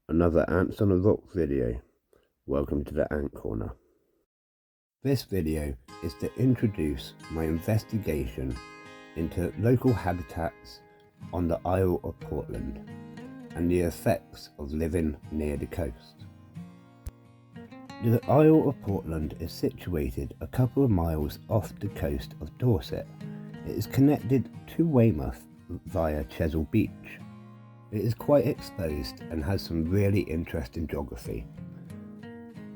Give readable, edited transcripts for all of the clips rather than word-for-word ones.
Another Ants on a Rock video. Welcome to the Ant Corner. This video is to introduce my investigation into local habitats on the Isle of Portland and the effects of living near the coast. The Isle of Portland is situated a couple of miles off the coast of Dorset. It is connected to Weymouth via Chesil Beach. It is quite exposed and has some really interesting geography.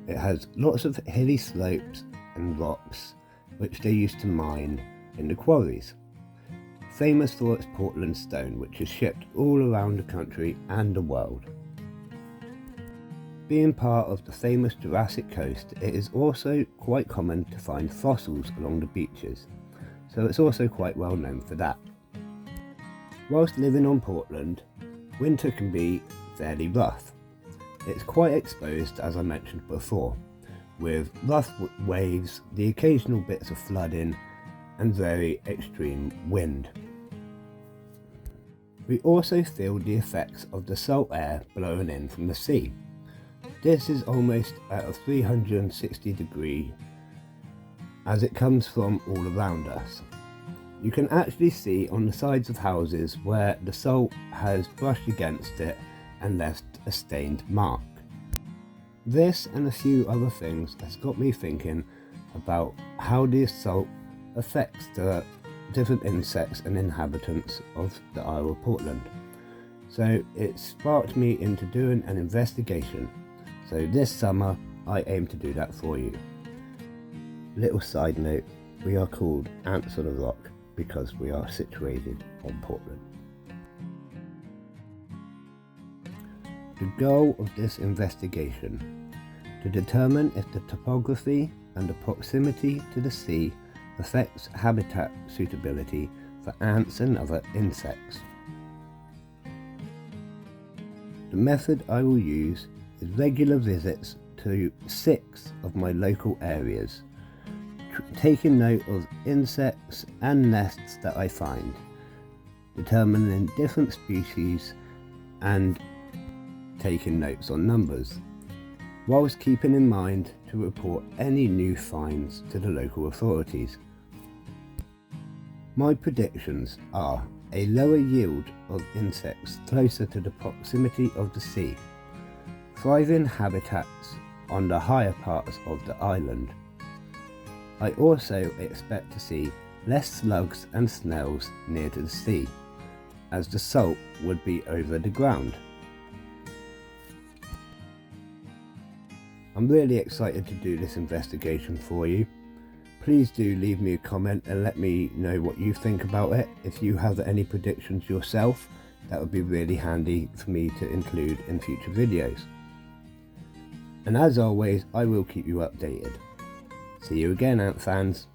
It has lots of hilly slopes and rocks which they used to mine in the quarries. Famous for its Portland stone, which is shipped all around the country and the world. Being part of the famous Jurassic coast, it is also quite common to find fossils along the beaches, so it's also quite well known for that. Whilst living on Portland, winter can be fairly rough. It's quite exposed, as I mentioned before, with rough waves, the occasional bits of flooding, and very extreme wind. We also feel the effects of the salt air blowing in from the sea. This is almost at a 360 degree as it comes from all around us. You can actually see on the sides of houses where the salt has brushed against it and left a stained mark. This and a few other things has got me thinking about how the salt affects the different insects and inhabitants of the Isle of Portland. So it sparked me into doing an investigation. So this summer I aim to do that for you. Little side note, we are called Ants on a Rock because we are situated on Portland. The goal of this investigation: to determine if the topography and the proximity to the sea affects habitat suitability for ants and other insects. The method I will use is regular visits to 6 of my local areas, taking note of insects and nests that I find, determining different species and taking notes on numbers, whilst keeping in mind to report any new finds to the local authorities. My predictions are a lower yield of insects closer to the proximity of the sea, thriving habitats on the higher parts of the island. I also expect to see less slugs and snails near to the sea, as the salt would be over the ground. I'm really excited to do this investigation for you. Please do leave me a comment and let me know what you think about it. If you have any predictions yourself, that would be really handy for me to include in future videos. And as always, I will keep you updated. See you again, Ant fans.